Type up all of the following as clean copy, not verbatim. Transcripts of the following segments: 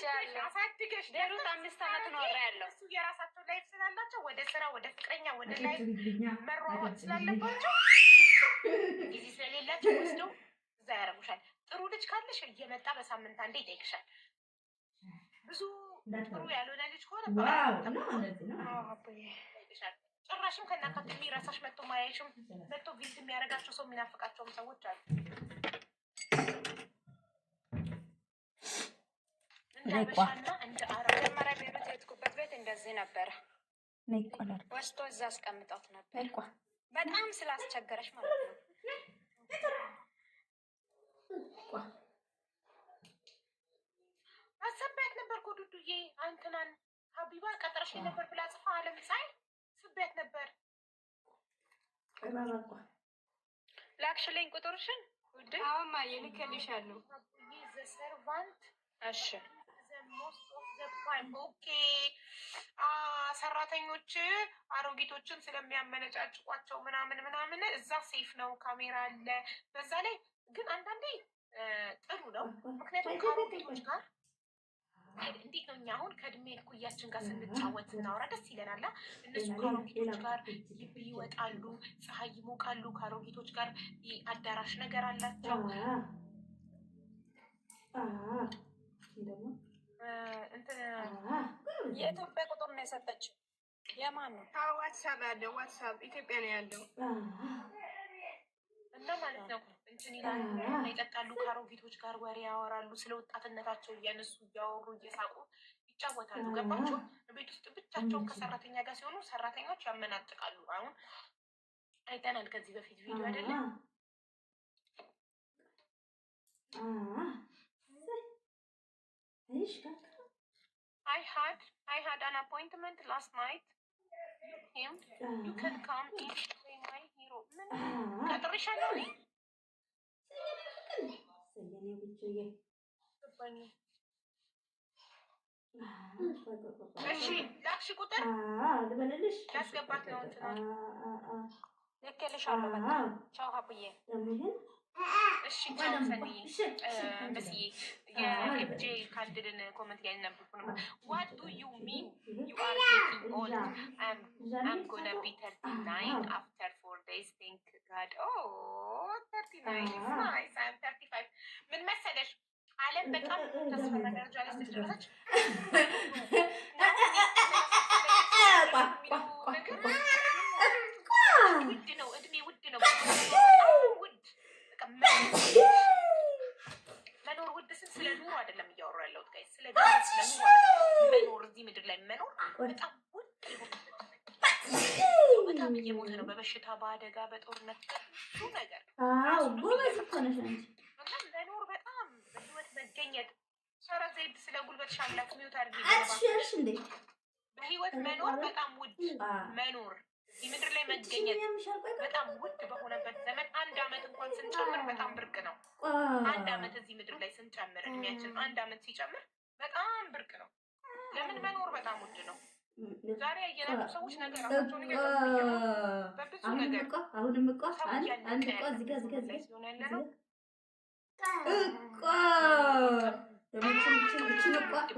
ወልጃለሁ አሳድገሽ ደሩት 5 ዓመት ነው ያለው እሱ የራሳቸው ላይፍ ስላላቸው ወደ ስራ ወደ ፍቅረኛ ወደ ላይፍ መሯሯጥ ስላለባቸው ጊዜ ስለሌላቸው ወስደው እዛ ያረጉሻል። ጥሩ ልጅ ካለሽ እየመጣ በሳምንት አንዴ ይጠይቅሻል። ብዙ ጥሩ ያልሆነ ልጅ ከሆነ ጭራሽም ከናካቴ የሚረሳሽ መጥቶ ማያይሽም መጥቶ ቪዚት የሚያደርጋቸው ሰው የሚናፍቃቸውም ሰዎች አሉ። እንዳበሻና እንደ አረብ መጀመሪያ ቤሩት የሄድኩበት ቤት እንደዚህ ነበረ። ወስዶ እዛ አስቀምጠውት ነበር። በጣም ስላስቸገረሽ ማለት ነው። አሰበት ነበር እኮ ዱዱዬ አንተናን ሀቢባ ቀጥረሽ ነበር ብላ ጽፋ አለም ሳይ ስበት ነበር። ላክሽልኝ ቁጥርሽን ውድ? አዎ ማየ ልከልሻለሁ። ዘ ሰርቫንት እሺ ኦኬ ሰራተኞች አሮጊቶችን ስለሚያመነጫጭቋቸው ምናምን እዛ ሴፍ ነው፣ ካሜራ አለ። በዛ ላይ ግን አንዳንዴ ጥሩ ነው። ምክንያቱም ከአሮጊቶች ጋር እንዴት ነው እኛ አሁን ከእድሜ እኩያችን ጋር ስንጫወት እናወራ ደስ ይለናል። እነሱ ከአሮጊቶች ጋር ግቢ ይወጣሉ፣ ፀሐይ ይሞቃሉ። ከአሮጊቶች ጋር አዳራሽ ነገር አላቸው። የኢትዮጵያ ቁጥር ነው የሰጠችው። የማን ነው? ዋትሳፕ አለ። ዋትሳፕ ኢትዮጵያ ነው ያለው እና ማለት ነው እንትን ይላሉ፣ ይጠጣሉ፣ ከአሮጊቶች ጋር ወሬ ያወራሉ። ስለ ወጣትነታቸው እያነሱ እያወሩ እየሳቁ ይጫወታሉ። ገባችሁ? ቤት ውስጥ ብቻቸውን ከሰራተኛ ጋር ሲሆኑ ሰራተኞች ያመናጥቃሉ። አሁን አይተናል ከዚህ በፊት ቪዲዮ አይደለም? I had an appointment last night. You can come in. My hero. ቀጥሬሻለሁ እኔ እሺ ላክሽ ቁጥር ልበልልሽ ያስገባት ነው እንትና ልኬልሻለሁ። በቃ ቻው ሀቡዬ። እሺ ቻው ሰኒ መስዬ የኤፍጄ ካንድልን ኮመንት ያልነበርኩ ነው። What do you mean you are getting old? I'm gonna be 39 after 4 days. Thank God. Oh 39 is nice. I'm 35. ምን መሰለሽ ዓለም በጣም ተስፋ ደረጃ ላይ ስትደርሰች ውድ ነው እድሜ ውድ ነው ውድ መኖር ውድ ስል ስለ ኑሮ አይደለም እያወሩ ያለሁት ጋይ ስለ መኖር እዚህ ምድር ላይ መኖር በጣም ውድ በጣም እየሞተ ነው በበሽታ በአደጋ በጦርነት ብዙ ነገር ጎበዝ እኮ ነሽ አንቺ መኖር በጣም በህይወት መገኘት ሸራ ዘይድ ስለ ጉልበት ሻምላክ ሚውት አድርጊ አትሽሽ እንዴ በህይወት መኖር በጣም ውድ መኖር እዚህ ምድር ላይ መገኘት በጣም ውድ በሆነበት ዘመን 1 አመት እንኳን ስንጨምር በጣም ብርቅ ነው። 1 አመት እዚህ ምድር ላይ ስንጨምር እድሜያችን 1 አመት ሲጨምር በጣም ብርቅ ነው። ለምን መኖር በጣም ውድ ነው። ዛሬ ያየናቸው ሰዎች ነገር ራሳቸውን ይገዛሉ በብዙ ነገር አሁንም እኮ አንድ እኮ እዚህ ጋር ሲሆን ያለ ነው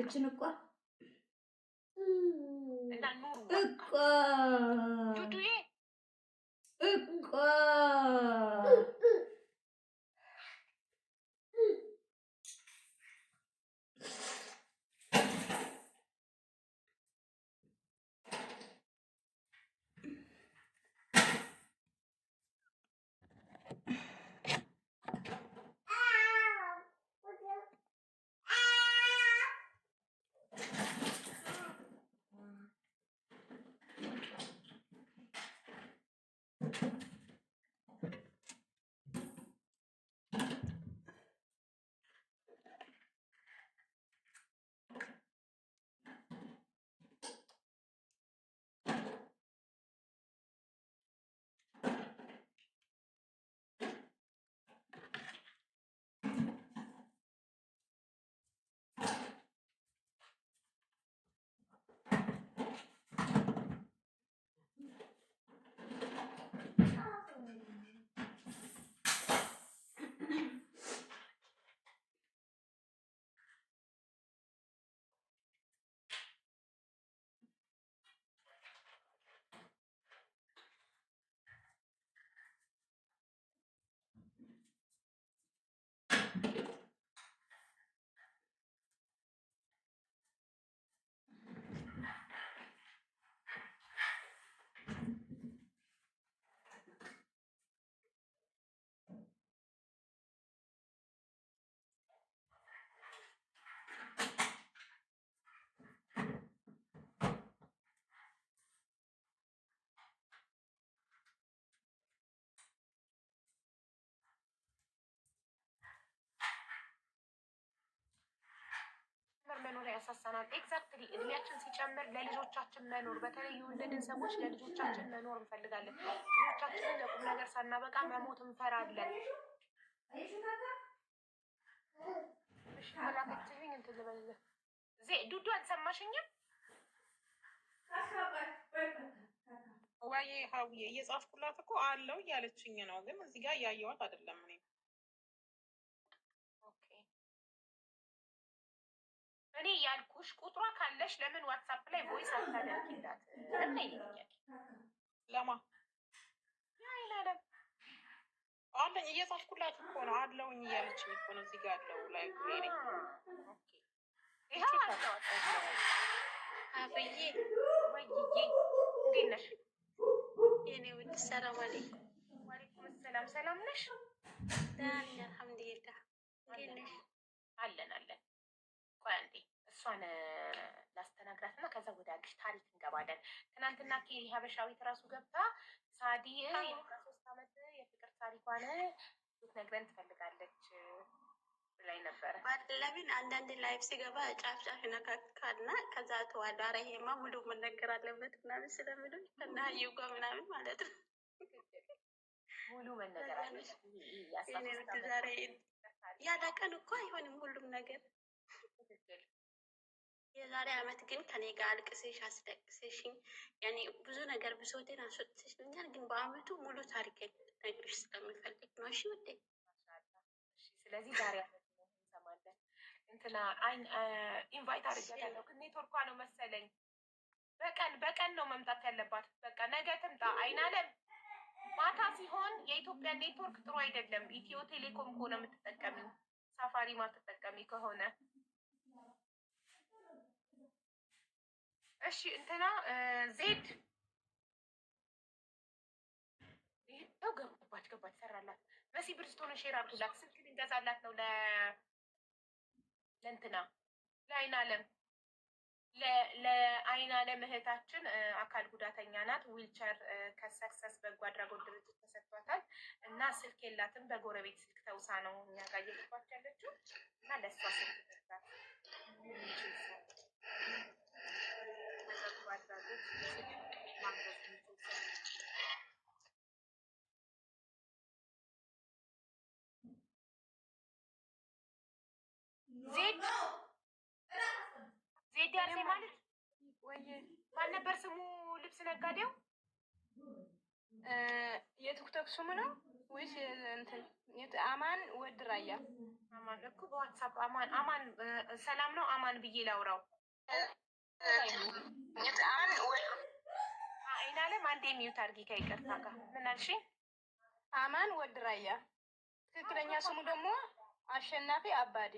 እችን እኮ እና ኑሩ እኮ ዱዱዬ እኮ ያሳሳናል። ኤግዛክትሊ እድሜያችን ሲጨምር ለልጆቻችን መኖር፣ በተለይ የወለድን ሰዎች ለልጆቻችን መኖር እንፈልጋለን። ልጆቻችንን ለቁም ነገር ሳናበቃ መሞት እንፈራለን። እሺ መላከችልኝ እንትን ልበልልህ። ዱዱ አልሰማሽኝም? ወይ ሀውዬ እየጻፍኩላት እኮ አለው እያለችኝ ነው፣ ግን እዚህ ጋር እያየዋት አይደለም። እኔ ያልኩሽ ቁጥሯ ካለሽ ለምን ዋትሳፕ ላይ ቮይስ አታደርጊላት? ለማ አይናለም አለኝ እየጻፍኩላት እኮ ነው፣ አለውኝ እያለችኝ እኮ ነው። እዚህ ጋር አለው ላይ ብሬ ይሄው አለው። አብዬ ወይዬ እንዴት ነሽ? የኔ ውድ ሰላም አለይኩም። ወአለይኩም ሰላም። ሰላም ነሽ? ደህና ነኝ አልሐምዱሊላህ። እንዴት ነሽ? አለን አለን። ቆይ አንዴ እሷን ላስተናግራት እና ከዛ ወደ አዲስ ታሪክ እንገባለን። ትናንትና ኬሪ ሀበሻዊት ራሱ ገብታ ሳዲ የ13 ዓመት የፍቅር ታሪኳን ልትነግረን ትፈልጋለች ብላኝ ነበረ። ለምን አንዳንድ ላይፍ ሲገባ ጫፍ ጫፍ ይነካካልና ከዛ ተዋዳ ኧረ ይሄማ ሙሉ መነገር አለበት ምናምን ስለምሉ እና ይጓ ምናምን ማለት ነው። ሙሉ መነገር አለች። ዛሬ ያላቀን እኮ አይሆንም ሁሉም ነገር። የዛሬ አመት ግን ከኔ ጋር አልቅሰሽ አስለቅሰሽኝ ያኔ ብዙ ነገር ብሶቴን አስወጥተሽኛል። ግን በአመቱ ሙሉ ታሪክ ነግርሽ ስለምፈልግ ነው። እሺ ውዴ። ስለዚህ ዛሬ እንሰማለን። እንትና ኢንቫይት አድርጌያታለሁ፣ ግን ኔትወርኳ ነው መሰለኝ። በቀን ነው መምጣት ያለባት። በቃ ነገ ትምጣ። አይናለም ማታ ሲሆን የኢትዮጵያ ኔትወርክ ጥሩ አይደለም። ኢትዮ ቴሌኮም ከሆነ የምትጠቀሚው፣ ሳፋሪ ማትጠቀሚ ከሆነ እሺ። እንትና ዜድ ይሄው ገባች ሰራላት። መሲ ብርስቶን ሼር አድርጉላት። ስልክ ልንገዛላት ነው ለእንትና ለአይናለም እህታችን አካል ጉዳተኛ ናት። ዊልቸር ከሰክሰስ በጎ አድራጎት ድርጅት ተሰጥቷታል እና ስልክ የላትም። በጎረቤት ስልክ ተውሳ ነው እኛ ጋር እየገባች ያለችው እና ለእሷ ስልክ ገዛት። በበጎ አድራጎት ማገዝ ዜድ ያለ ማለት ወይ ማን ነበር ስሙ? ልብስ ነጋዴው የቲክቶክ ስሙ ነው ወይስ እንትን አማን ወድ ራያ? አማን እኮ በዋትሳፕ አማን ሰላም ነው። አማን ብዬ ላውራው። አይናለም አንዴ ሚዩት አድርጊ ከይቅርታ ጋር። ምን አልሽኝ? አማን ወድ ራያ። ትክክለኛ ስሙ ደግሞ አሸናፊ አባዲ።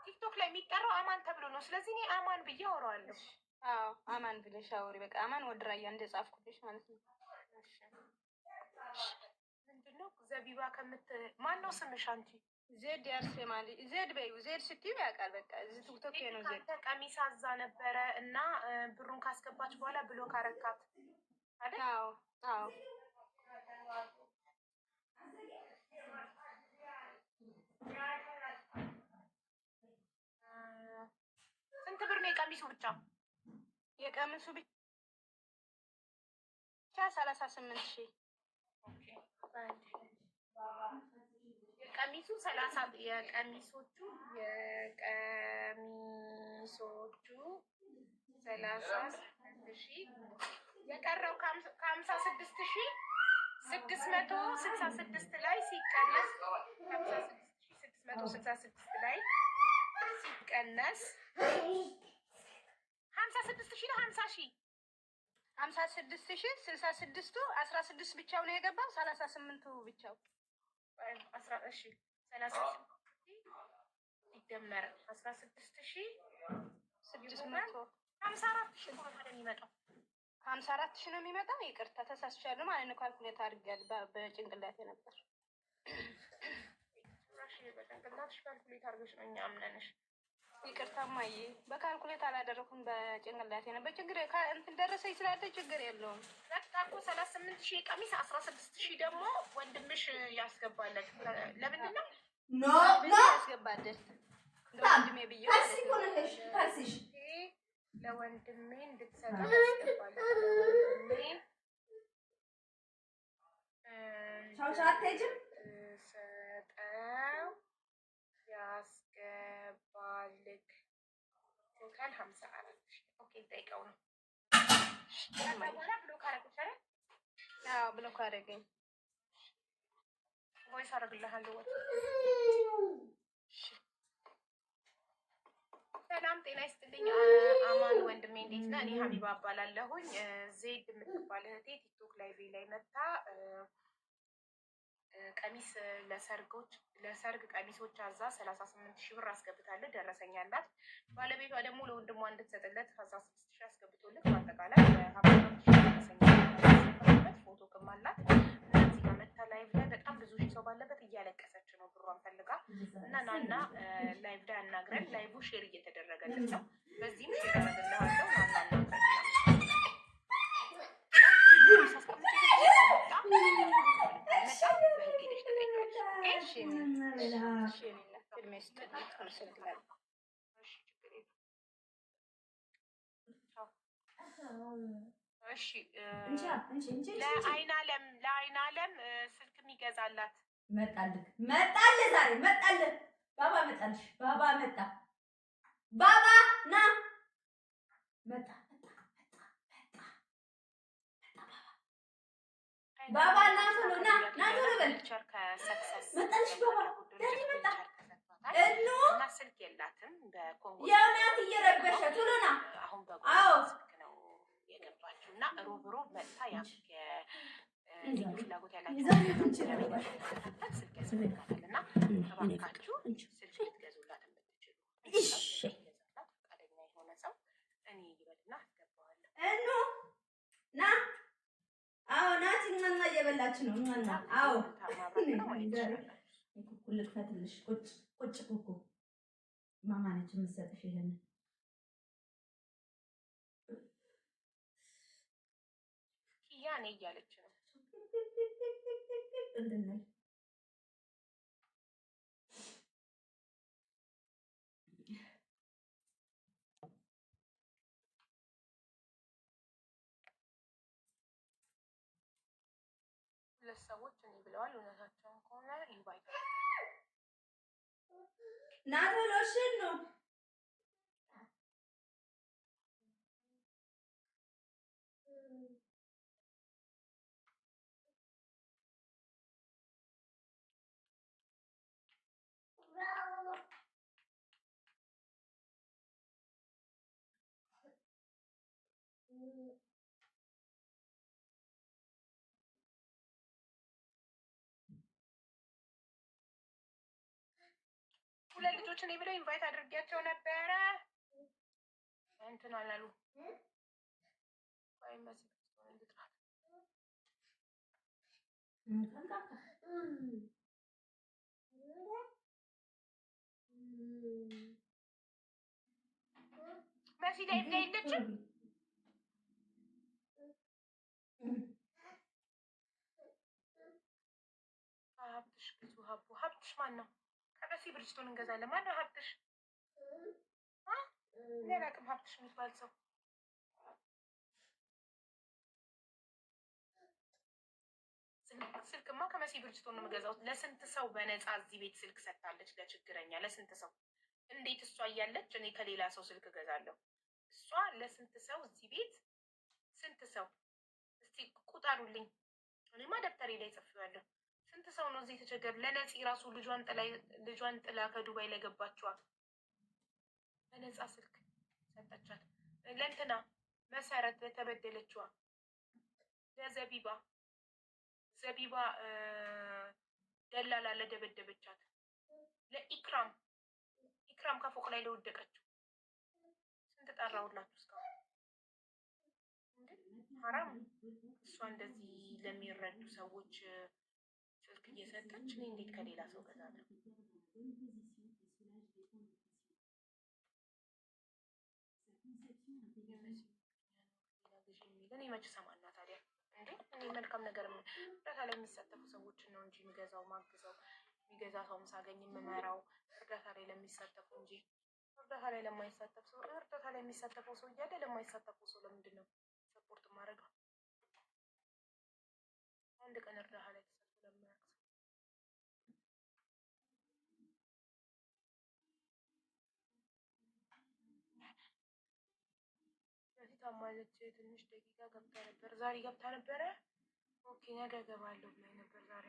ቲክቶክ ላይ የሚጠራው አማን ተብሎ ነው። ስለዚህ እኔ አማን ብዬ አወራዋለሁ። አዎ አማን ብለሽ አውሪ። በቃ አማን ወድ ራያ እንደጻፍኩልሽ ማለት ነው። ምንድነው ዘቢባ ማን ነው ስምሽ አንቺ? ዜድ ያርሴማሊ ዜድ በይው። ዜድ ስትዩ ያውቃል። በቃ እዚህ ቲክቶክ ነው ዜድ። ቀሚስ አዛ ነበረ እና ብሩን ካስገባች በኋላ ብሎክ አረካት አይደል? አዎ ስንት ብር ነው የቀሚሱ ብቻ? የቀሚሱ ብቻ 38,000። የቀሚሱ 30 የቀሚሶቹ 36,000 የቀረው ከ56,666 ላይ ሲቀነስ 56,666 ላይ ሲቀነስ 56,000 ነው። 50,000 56,066ቱ 16 ብቻው ነው የገባው። 38ቱ ብቻው 30 ሲደመር 16,600 54,000 ነው የሚመጣው። 54,000 ነው የሚመጣው። ይቅርታ ተሳስቻለሁ ማለት ነው። ካልኩሌት አድርጌያለሁ በጭንቅላቴ ነበር። በጭንቅላትሽ ካልኩሌት አድርገሽ ነው እኛ አምነንሽ። ይቅርታ ማዬ፣ በካልኩሌት አላደረኩም በጭንቅላቴ ነው። በችግር እንትን ደረሰኝ ስላለ ችግር የለውም። በቃ እኮ 38,000 ቀሚስ 16,000 ደግሞ ወንድምሽ ያስገባለት። ለምንድን ነው ያስገባለት? ለወንድሜ ብዬ ለወንድሜ እንድትሰጠው ያስገባል። ለወንድሜ ሰጠው ያስገባልክ ቶታል 54 ኦኬ ጠይቀው ነው ብሎክ አደረገኝ። ቮይስ አደርግልሃለሁ። ሰላም ጤና ይስጥልኝ። አማን ወንድሜ እንዴት ነህ? እኔ ሀቢባ እባላለሁኝ። ዜድ የምትባል እህቴ ቲክቶክ ላይቭ ላይ መታ ቀሚስ ለሰርግ ቀሚሶች አዛ 38,000 ብር አስገብታለች። ደረሰኛ አላት። ባለቤቷ ደግሞ ለወንድሟ እንድትሰጥለት 16,000 አስገብቶለት በአጠቃላይ 50,000 ደረሰኛ ፎቶ ክም አላት። እነዚህ ከመታ ላይቭ ላይ በጣም ብዙ ሺህ ሰው ባለበት እያለቀሰች ነው ብሯን ፈልጋ እና ናና ላይቭ ላይ አናግረን ላይቭ ሼር እየተደረገልን ነው። በዚህም ሼር አደረግልሃለሁ። ናና ለአይን አለም ስልክ የሚገዛላት መጣልህ ዛሬ መጣልህ። ባባ መጣልሽ። ባባ መጣ። ባባ ና መጣ። ባባ ና ቶሎ ና ቶሎ በል። መጣልሽ ባባ ዳኒ መጣ። እኑ እና ስልክ የላትም በኮንጎ የእውነት እየረበሸ ቶሎ ና። አዎ የገባችው እና ሮብ መጥታ ያ ፍላጎት ያላቸው ስልክ ያስፈልጋታል እና እባካችሁ ስልክ ልትገዙላት የምትችሉ ፈቃደኛ የሆነ ሰው እኔ ይበልና አስገባዋለሁ። እኑ ና። አዎ ናት። እናና እየበላች ነው። እናና አዎ ኩኩ ልክፈትልሽ። ቁጭ ኩኩ ማማ ነች የምትሰጥሽ ይሄንን ኪያ እኔ እያለች ነው እንድንል ሁለት ሰዎች እኔ ብለዋል። እውነታቸውን ከሆነ ኢንቫይት ና ቶሎ ሽን ነው ሁለት ልጆች እኔ ብለው ኢንቫይት አድርጌያቸው ነበረ። እንትን አላሉ ወይ መስል እንድጥራት መሲ ላይ የለችም። ሀብትሽ ብዙ ሀብትሽ ማን ነው? ከመሲ ብርጅቶን እንገዛለን። ማን ነው ሀብትሽ? እኔ አላውቅም ሀብትሽ የሚባል ሰው። ስልክማ ከመሲ ብርጅቶን ነው የምገዛው። ለስንት ሰው በነፃ እዚህ ቤት ስልክ ሰጥታለች፣ ለችግረኛ ለስንት ሰው። እንዴት እሷ እያለች እኔ ከሌላ ሰው ስልክ እገዛለሁ? እሷ ለስንት ሰው እዚህ ቤት ስንት ሰው እስቲ ቁጠሩልኝ። እኔማ ደብተሬ ላይ ጽፌዋለሁ። ስንት ሰው ነው እዚህ የተቸገረ? ለነፂ ራሱ ልጇን ጥላ ከዱባይ ላይ ገባችዋ በነፃ ስልክ ሰጠቻት። ለእንትና መሰረት ለተበደለችዋ ለዘቢባ ደላላ ለደበደበቻት ለኢክራም ከፎቅ ላይ ለወደቀችው ስንት ጠራሁላችሁ እስካሁን? ሀራም እሷ እንደዚህ ለሚረዱ ሰዎች ስልክ እየሰጠች እኔ እንዴት ከሌላ ሰው ገዛለሁ? እኔ መች ሰማና ታዲያ እንዴ? እኔ መልካም ነገር እርዳታ ላይ የሚሳተፉ ሰዎችን ነው እንጂ የሚገዛው ማግዘው የሚገዛ ሰውም ሳገኝ የምመራው እርዳታ ላይ ለሚሳተፉ እንጂ እርዳታ ላይ ለማይሳተፍ ሰው እርዳታ ላይ የሚሳተፈው ሰው እያለ ለማይሳተፈው ሰው ለምንድን ነው ሰፖርት ማድረገው? አንድ ቀን እርዳታ ላይ ተሳትፎ ለማያውቅ ሰው በዚህ ታማለች። ትንሽ ደቂቃ ገብታ ነበር። ዛሬ ገብታ ነበረ። ኦኬ ነገ እገባለሁ ብላኝ ነበር ዛሬ።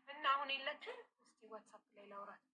እና አሁን የለችም። እስቲ ዋትሳፕ ላይ ላውራት።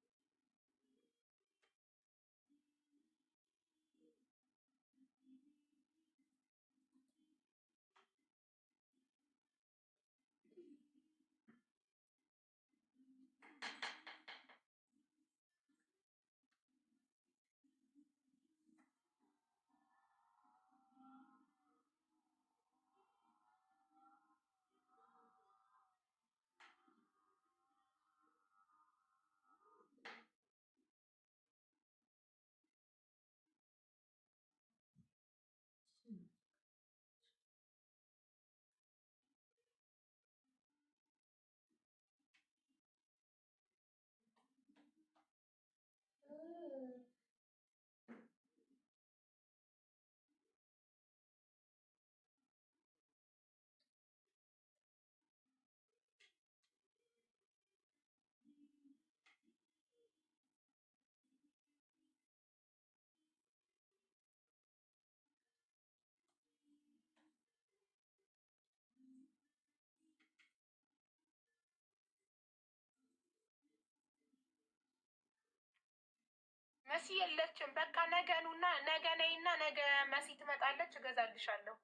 መሲ የለችም። በቃ ነገ ኑና ነገ ነይና ነገ መሲ ትመጣለች፣ እገዛልሻለሁ።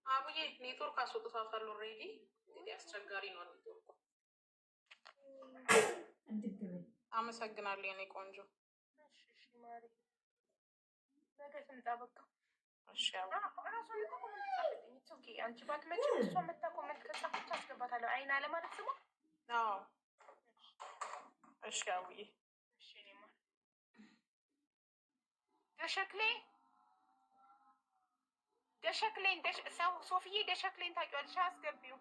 አቡዬ ኔትወርክ አስወጥቷታል ኦልሬዲ። እንግዲህ አስቸጋሪ ነው ኔትወርኩ። አመሰግናለሁ የኔ ቆንጆ። እሺ ማሪ ነገ ትምጣ በቃ። እሺ አንቺ ባትመጪ እሷ መታ ኮመንት ከጻፈች አስገባታለሁ። አይና ለማለት ስማ። አዎ እሺ አቡዬ። ደሸክሌን ሶፊዬ ደሸክሌን ታውቂዋለሽ? አስገቢው።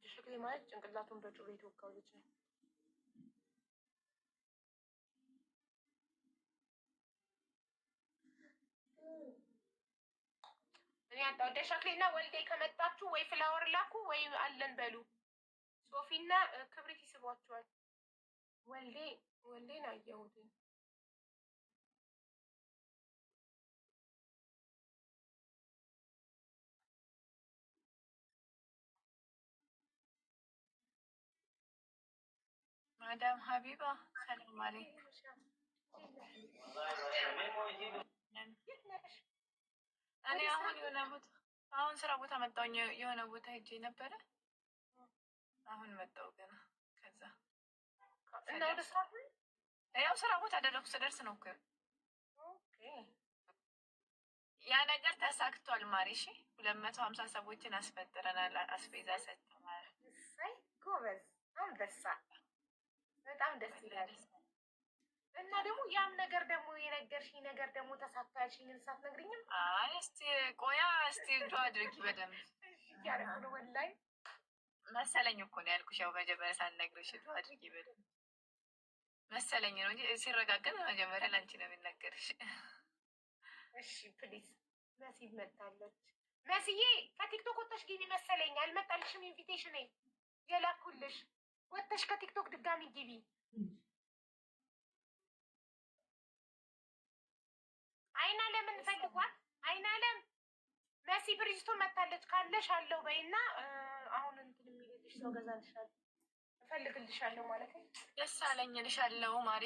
ደሸክሌ ማለት ጭንቅላቱን በጩቤ የተወጋው ልጅ ነው። ደሸክሌና ወልዴ ከመጣችሁ ወይ ፍላወር ላኩ ወይ አለን በሉ። ሶፊና ክብሪት ይስቧቸዋል። ወልዴን አየሁት። ማዳም ሀቢባ ሰላም አለይኩም። እኔ አሁን ስራ ቦታ መጣሁኝ። የሆነ ቦታ ሄጄ ነበረ። አሁን መጣሁ ገና። ከዛ እና ወደ ስራ ያው ስራ ቦታ ደረኩ። ስደርስ ነው እኮ ያ ነገር ተሳክቷል። ማሪ እሺ 250 ሰዎችን አስፈጥረናል። አስቤዛ ሰጥተናል። ጎበዝ አንበሳ። በጣም ደስ ይላል። እና ደግሞ ያም ነገር ደግሞ የነገርሽኝ ነገር ደግሞ ተሳክቶ ያልሽኝን ሳትነግሪኝም? አይ እስቲ ቆያ እስቲ ዱአ አድርጊ በደንብ እያደረኩ ነው። ወላሂ መሰለኝ እኮ ነው ያልኩሽ። ያው መጀመሪያ ሳልነግርሽ ዱአ አድርጊ በደንብ መሰለኝ ነው እንጂ ሲረጋገጥ መጀመሪያ ላንቺ ነው የሚነገርሽ። እሺ ፕሊዝ። መሲ መጣለች። መስዬ ከቲክቶክ ወጥተሽ ግቢ መሰለኝ። አልመጣልሽም ኢንቪቴሽን የላኩልሽ። ወጥተሽ ከቲክቶክ ድጋሚ ግቢ። አይና ለምን ፈልጓል? አይና ለም መሲ ብሪጅቶ መታለች። ካለሽ አለው በይና አሁን እንትን የሚልልሽ ሰው ገዛልሻለሁ፣ እፈልግልሻለሁ ማለት ነው። ደስ አለኝ እልሻለሁ ማሪ።